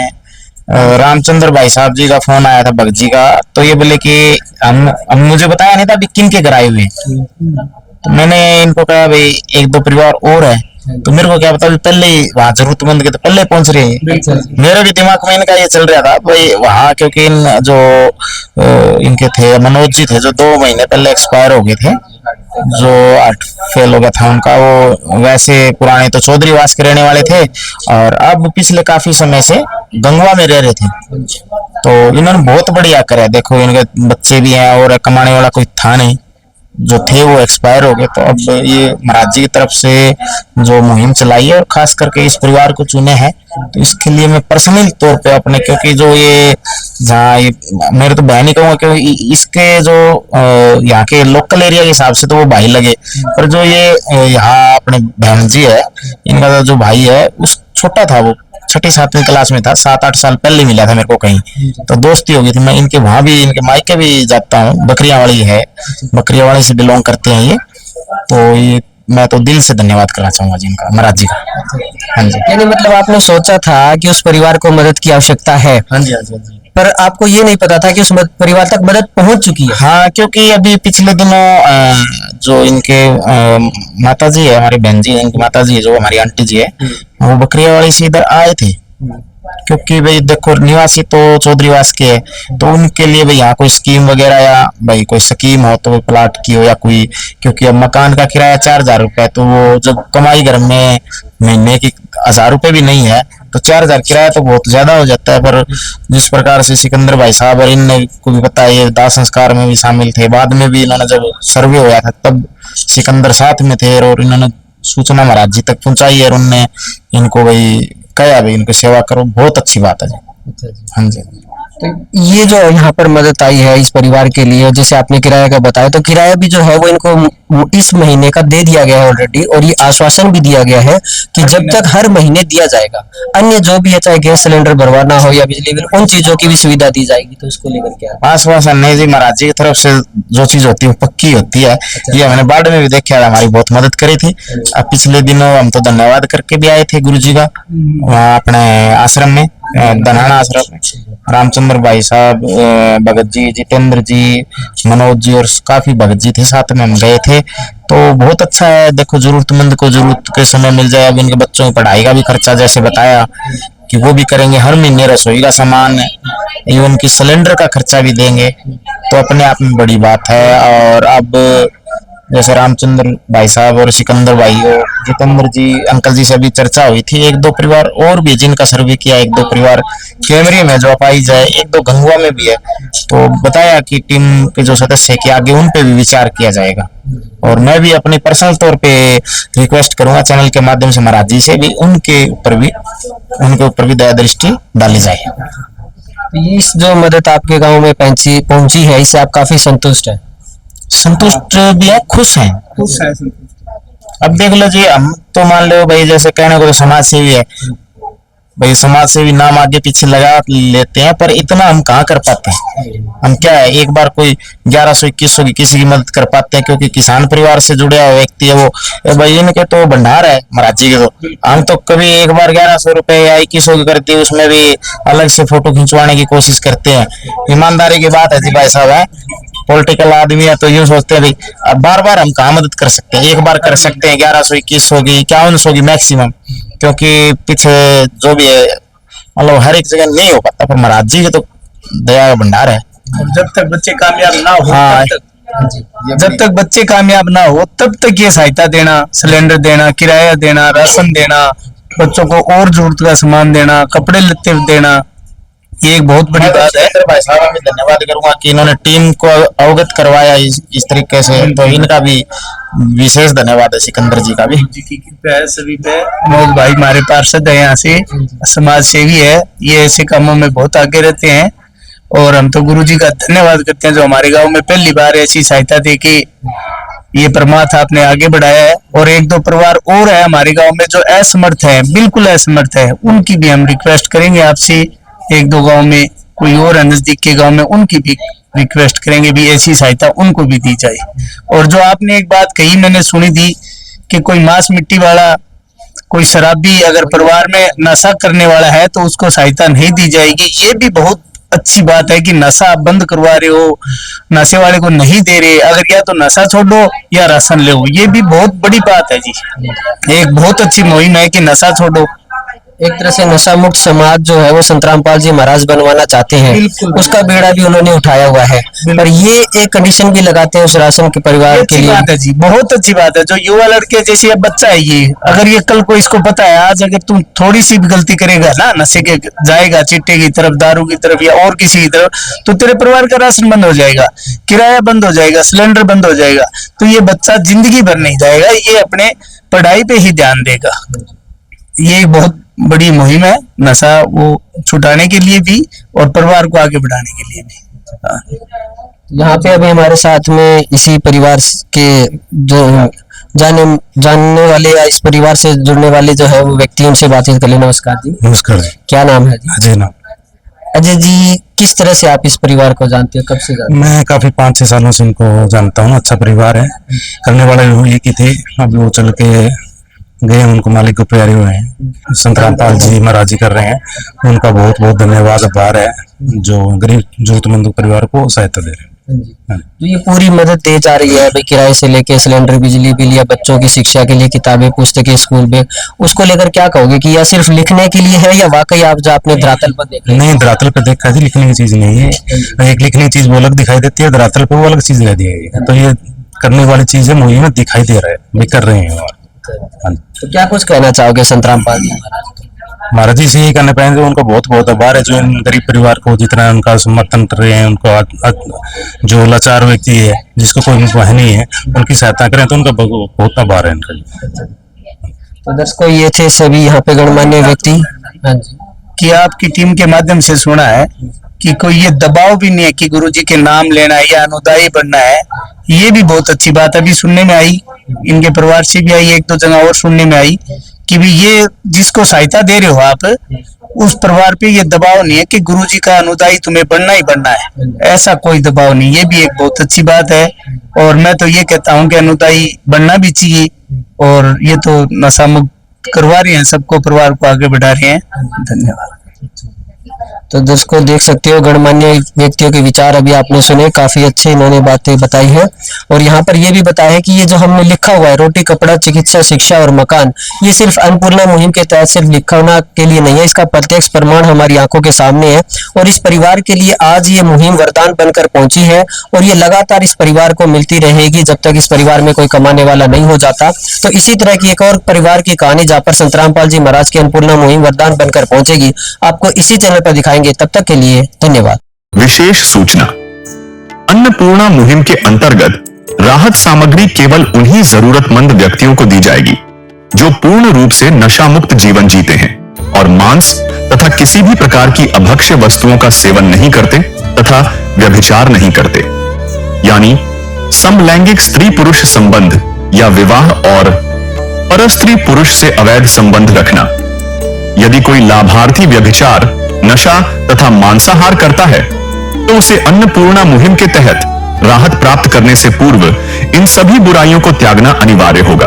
रामचंद्र भाई साहब जी का फोन आया था, भगत जी का, तो ये बोले कि हम मुझे बताया नहीं था अभी किन के घर आए हुए, तो मैंने इनको कहा भाई एक दो परिवार और है, तो मेरे को क्या पता पहले ही वहां जरूरतमंद के तो पहले पहुंच रहे हैं। मेरे भी दिमाग में इनका ये चल रहा था भाई वहां, क्योंकि इन जो इनके थे मनोज जी थे, जो 2 महीने पहले एक्सपायर हो गए थे, जो हार्ट फेल हो गया था उनका, वो वैसे पुराने तो चौधरीवास के रहने वाले थे और अब पिछले काफी समय से गंगवा में रह रहे थे। तो इन्होंने बहुत बढ़िया करा, देखो इनके बच्चे भी हैं और कमाने वाला कोई था नहीं, जो थे वो एक्सपायर हो गए। तो अब ये महाराज जी की तरफ से जो मुहिम चलाई है और खास करके इस परिवार को चुने हैं, तो इसके लिए मैं पर्सनल तौर पे अपने, क्योंकि जो ये जहाँ मेरे तो बहन ही कहूँगा, क्योंकि इसके जो यहाँ के लोकल एरिया के हिसाब से तो वो भाई लगे, पर जो ये यहाँ अपने बहन जी है, इनका जो भाई है उस छोटा था, वो 6ठी 7वीं क्लास में था, 7-8 साल पहले मिला था मेरे को कहीं, तो दोस्ती हो गई थी। मैं इनके वहां भी, इनके मायके भी जाता हूँ, बकरियावाली है, बकरियावाली से बिलोंग करते हैं ये, तो ये मैं तो दिल से धन्यवाद करना चाहूंगा जी इनका, महाराज जी का। हाँ जी। यानी मतलब आपने सोचा था कि उस परिवार को मदद की आवश्यकता है। हाँ जी, हाँ जी, हाँ जी। पर आपको ये नहीं पता था कि उस परिवार तक मदद पहुंच चुकी है। हाँ, क्योंकि अभी पिछले दिनों जो इनके माता जी है, हमारी बहन जी है, इनकी माता जी है, जो हमारी आंटी जी है, वो बकरियावाली से इधर आए थे, क्योंकि भाई देखो निवासी तो चौधरीवास के है, तो उनके लिए भाई यहाँ कोई स्कीम वगैरह या भाई कोई स्कीम हो तो प्लाट की हो या कोई, क्योंकि अब मकान का किराया 4000 रुपए, तो वो जब कमाई घर में महीने की 1000 रुपए भी नहीं है, तो 4000 किराया तो बहुत ज्यादा हो जाता है। पर जिस प्रकार से सिकंदर भाई साहब और इन को भी पता है, ये दाह संस्कार में भी शामिल थे, बाद में भी इन्होंने जब सर्वे होया था तब सिकंदर साथ में थे और इन्होंने सूचना महाराज जी तक पहुंचाई और उनने इनको भाई कहा भाई इनकी सेवा करो, बहुत अच्छी बात है जी। हाँ जी। तो ये जो यहाँ पर मदद आई है इस परिवार के लिए, जैसे आपने किराया का बताया, तो किराया भी जो है वो इनको इस महीने का दे दिया गया है ऑलरेडी, और ये आश्वासन भी दिया गया है कि जब तक हर महीने दिया जाएगा, अन्य जो भी है चाहे गैस सिलेंडर भरवाना हो या बिजली बिल, उन चीजों की भी सुविधा दी जाएगी। तो इसको लेकर क्या आश्वासन नहीं जी, महाराज जी की तरफ से जो चीज होती है वो पक्की होती है। ये हमने बाढ़ में भी देखा है, हमारी बहुत मदद करी थी। अब पिछले दिनों हम तो धन्यवाद करके भी आए थे गुरु जी का, वहाँ अपने आश्रम में, धनाना आश्रम में, रामचंद्र भाई साहब, भगत जी, जितेंद्र जी, मनोज जी और काफी भगत जी थे, साथ में हम गए थे। तो बहुत अच्छा है, देखो जरूरतमंद को जरूरत के समय मिल जाए। अब इनके बच्चों की पढ़ाई का भी खर्चा जैसे बताया कि वो भी करेंगे, हर महीने रसोई का सामान, इवन की सिलेंडर का खर्चा भी देंगे, तो अपने आप में बड़ी बात है। और अब जैसे रामचंद्र भाई साहब और सिकंदर भाई और जितेंद्र जी अंकल जी से भी चर्चा हुई थी, 1-2 परिवार और भी जिनका सर्वे किया, 1-2 परिवार कैमरे में जो पाई जाए, 1-2 गंगवा में भी है, तो बताया कि टीम के जो सदस्य के आगे उन पे भी विचार किया जाएगा। और मैं भी अपनी पर्सनल तौर पे रिक्वेस्ट करूंगा चैनल के माध्यम से महाराज जी से भी, उनके ऊपर भी दया दृष्टि डाली जाए। इस जो मदद आपके गाँव में पहुंची है, इससे आप काफी संतुष्ट है? संतुष्ट भी है, खुश हैं। अब देख लो जी, हम तो मान लो भाई जैसे कहने को तो समाज सेवी है भाई, समाज सेवी नाम आगे पीछे लगा लेते हैं, पर इतना हम कहाँ कर पाते हैं। हम क्या है, एक बार कोई 1100-2100 की किसी की मदद कर पाते हैं, क्योंकि किसान परिवार से जुड़े हुआ व्यक्ति है वो, भाई इनके तो भंडार है महाराज जी के, तो हम तो कभी एक बार 1100 रुपए या 2100 की करते हैं, उसमें भी अलग से फोटो खिंचवाने की कोशिश करते हैं। ईमानदारी की बात है जी भाई साहब, है पॉलिटिकल आदमी है तो यूं सोचते हैं भाई अब बार बार हम कहाँ मदद कर सकते हैं, एक बार कर सकते हैं 1100-2100 की, 5100 की मैक्सिमम, क्योंकि पीछे जो भी है मतलब हर एक जगह नहीं हो पाता। पर महाराज जी के तो दया का भंडार है। जब तक बच्चे कामयाब ना हो, हाँ, जब तक बच्चे कामयाब ना हो तब तक ये सहायता देना, सिलेंडर देना, किराया देना, राशन देना, बच्चों को और जरूरत का सामान देना, कपड़े लत्ते देना, ये एक बहुत बड़ी बात है। भाई साहब मैं धन्यवाद करूंगा कि इन्होंने टीम को अवगत करवाया इस तरीके से, तो इनका भी विशेष धन्यवाद है, सिकंदर जी का भी। जी की कृपा है सभी पे। मनोज भाई हमारे पार्षद है, यहाँ से समाज सेवी है, ये ऐसे कामों में बहुत आगे रहते हैं, और हम तो गुरु जी का धन्यवाद करते हैं जो हमारे गांव में पहली बार ऐसी सहायता दे के ये परमात्मा आपने आगे बढ़ाया है। और एक दो परिवार और है हमारे गांव में जो असमर्थ है, बिल्कुल असमर्थ है, उनकी भी हम रिक्वेस्ट करेंगे आपसे। एक दो गांव में कोई और है नजदीक के गांव में, उनकी भी रिक्वेस्ट करेंगे भी ऐसी सहायता उनको भी दी जाए। और जो आपने एक बात कही मैंने सुनी थी कि कोई मांस मिट्टी वाला, कोई शराबी अगर परिवार में नशा करने वाला है तो उसको सहायता नहीं दी जाएगी, ये भी बहुत अच्छी बात है कि नशा आप बंद करवा रहे हो, नशे वाले को नहीं दे रहे। अगर या तो नशा छोड़ो या राशन ले, ये भी बहुत बड़ी बात है जी। एक बहुत अच्छी मुहिम है कि नशा छोड़ो। एक तरह से नशा मुक्त समाज जो है वो संत रामपाल जी महाराज बनवाना चाहते हैं, उसका बेड़ा भी उन्होंने उठाया हुआ है। पर ये एक कंडीशन भी लगाते हैं उस राशन के परिवार के लिए। बात है जी, बहुत अच्छी बात है। जो युवा लड़के जैसे अब बच्चा है ये, अगर ये कल को इसको पता है आज अगर तुम थोड़ी सी भी गलती करेगा ना, नशे के जाएगा, चिट्टे की तरफ, दारू की तरफ या और किसी की तरफ, तो तेरे परिवार का राशन बंद हो जाएगा, किराया बंद हो जाएगा, सिलेंडर बंद हो जाएगा। तो ये बच्चा जिंदगी भर नहीं जाएगा, ये अपने पढ़ाई पे ही ध्यान देगा। ये बहुत बड़ी मुहिम है नशा वो छुटाने के लिए भी और परिवार को आगे बढ़ाने के लिए भी। यहाँ पे अभी हमारे साथ में इसी परिवार के जो जानने वाले या इस परिवार से जुड़ने वाले जो है वो व्यक्ति, उनसे बातचीत कर ले। नमस्कार जी। नमस्कार जी। क्या नाम है जी? अजय नाम। अजय जी, किस तरह से आप इस परिवार को जानते हो, कब से जानते हो? मैं काफी 5-6 सालों से इनको जानता हूँ। अच्छा परिवार है, करने वाले एक ही थे, अभी वो चल के गए, उनको मालिक को प्यारे हुए हैं। संत रामपाल जी महाराज जी कर रहे हैं, उनका बहुत बहुत धन्यवाद, आभार है जो गरीब जरूरतमंद परिवार को सहायता दे रहे हैं। जो ये पूरी मदद दे जा रही है भाई, किराए से लेके सिलेंडर, बिजली बिल या बच्चों की शिक्षा के लिए किताबें, पुस्तकें, स्कूल बैग, उसको लेकर क्या कहोगे कि यह सिर्फ लिखने के लिए है या वाकई आप जो आपने धरातल पर देखा? नहीं, धरातल पे देखा जी, लिखने की चीज नहीं है। एक लिखने की चीज वो अलग दिखाई देती है, धरातल पे वो अलग चीज दिखाई दी है। तो ये करने वाली चीज है, मुहिम में दिखाई दे रहा है, भी कर रहे हैं। तो क्या कुछ कहना चाहोगे संत रामपाल जी महाराज जी से? यही कहना पाएंगे उनको बहुत बहुत आभार है जो इन गरीब परिवार को जितना उनका समर्थन कर रहे हैं, उनको जो लाचार व्यक्ति है जिसको कोई है नहीं है, उनकी सहायता करें, तो उनका बहुत आभार है इनका। तो दर्शकों, ये थे सभी यहाँ पे गणमान्य व्यक्ति। हाँ जी, कि आपकी टीम के माध्यम से सुना है कि कोई ये दबाव भी नहीं है कि गुरुजी के नाम लेना है या अनुदायी बनना है। ये भी बहुत अच्छी बात अभी सुनने में आई, इनके परिवार से भी आई, एक दो जगह और सुनने में आई कि भी ये जिसको सहायता दे रहे हो आप, उस परिवार पे ये दबाव नहीं है कि गुरुजी का अनुदायी तुम्हें बनना ही बनना है, ऐसा कोई दबाव नहीं। ये भी एक बहुत अच्छी बात है। और मैं तो ये कहता हूँ कि अनुदायी बनना भी चाहिए। और ये तो नशा मुक्त करवा रहे हैं, सबको, परिवार को आगे बढ़ा रहे हैं। धन्यवाद। तो दर्शकों, देख सकते हो गणमान्य व्यक्तियों के विचार अभी आपने सुने, काफी अच्छे इन्होंने बातें बताई है। और यहाँ पर यह भी बताया है कि ये जो हमने लिखा हुआ है रोटी, कपड़ा, चिकित्सा, शिक्षा और मकान, ये सिर्फ अन्नपूर्णा मुहिम के तहत सिर्फ लिखना के लिए नहीं है, इसका प्रत्यक्ष प्रमाण हमारी आंखों के सामने है। और इस परिवार के लिए आज ये मुहिम वरदान बनकर पहुंची है और ये लगातार इस परिवार को मिलती रहेगी जब तक इस परिवार में कोई कमाने वाला नहीं हो जाता। तो इसी तरह की एक और परिवार की कहानी जहाँ पर संत रामपाल जी महाराज की अन्नपूर्णा मुहिम वरदान बनकर पहुंचेगी, आपको इसी चैनल पर दिखाएंगे। तब तक के लिए धन्यवाद। विशेष सूचना, अन्नपूर्णा मुहिम के अंतर्गत राहत सामग्री केवल उन्हीं जरूरतमंद व्यक्तियों को दी जाएगी जो पूर्ण रूप से नशा मुक्त जीवन जीते हैं और मांस तथा किसी भी प्रकार की अभक्ष्य वस्तुओं का सेवन नहीं करते तथा व्यभिचार नहीं करते, यानी समलैंगिक स्त्री पुरुष संबंध या विवाह और परस्त्री पुरुष से अवैध संबंध रखना। यदि कोई लाभार्थी व्यभिचार, नशा तथा मांसाहार करता है तो उसे अन्नपूर्णा मुहिम के तहत राहत प्राप्त करने से पूर्व इन सभी बुराइयों को त्यागना अनिवार्य होगा।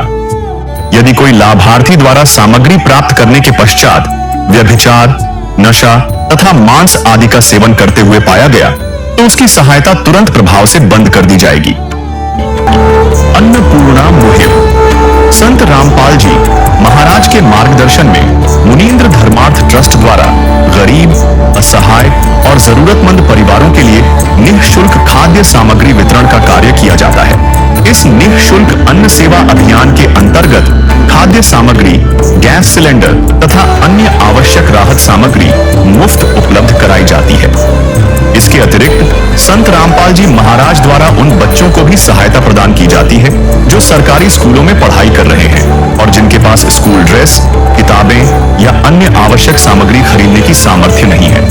यदि कोई लाभार्थी द्वारा सामग्री प्राप्त करने के पश्चात व्यभिचार, नशा तथा मांस आदि का सेवन करते हुए पाया गया तो उसकी सहायता तुरंत प्रभाव से बंद कर दी जाएगी। अन्नपूर्णा मुहिम संत रामपाल जी महाराज के मार्गदर्शन में मुनीन्द्र धर्मार्थ ट्रस्ट द्वारा गरीब, असहाय और जरूरतमंद परिवारों के लिए निःशुल्क खाद्य सामग्री वितरण का कार्य किया जाता है। इस निःशुल्क अन्न सेवा अभियान के अंतर्गत खाद्य सामग्री, गैस सिलेंडर तथा अन्य आवश्यक राहत सामग्री मुफ्त उपलब्ध कराई जाती है। इसके अतिरिक्त संत रामपाल जी महाराज द्वारा उन बच्चों को भी सहायता प्रदान की जाती है जो सरकारी स्कूलों में पढ़ाई कर रहे हैं और जिनके पास स्कूल ड्रेस, किताबें या अन्य आवश्यक सामग्री खरीदने की सामर्थ्य नहीं है।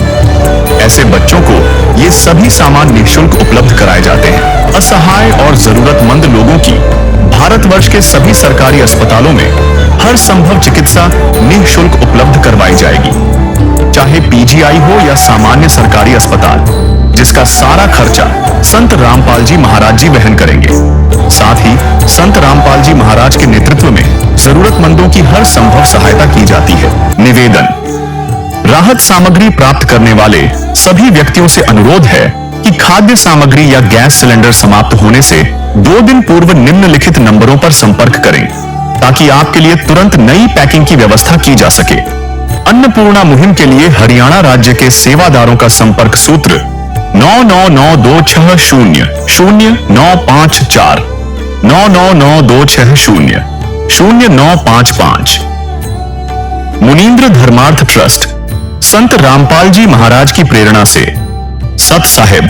ऐसे बच्चों को ये सभी सामान निःशुल्क उपलब्ध कराए जाते हैं। असहाय और जरूरतमंद लोगों की भारतवर्ष के सभी सरकारी अस्पतालों में हर संभव चिकित्सा निःशुल्क उपलब्ध करवाई जाएगी, चाहे पीजीआई हो या सामान्य सरकारी अस्पताल, जिसका सारा खर्चा संत रामपाल जी महाराज जी वहन करेंगे। साथ ही संत रामपाल जी महाराज के नेतृत्व में जरूरतमंदों की हर संभव सहायता की जाती है। निवेदन: राहत सामग्री प्राप्त करने वाले सभी व्यक्तियों से अनुरोध है कि खाद्य सामग्री या गैस सिलेंडर समाप्त होने से 2 दिन पूर्व निम्नलिखित नंबरों पर संपर्क करें, ताकि आपके लिए तुरंत नई पैकिंग की व्यवस्था की जा सके। अन्नपूर्णा मुहिम के लिए हरियाणा राज्य के सेवादारों का संपर्क सूत्र 9992600954 9992600955। मुनीन्द्र धर्मार्थ ट्रस्ट संत रामपाल जी महाराज की प्रेरणा से सत साहिब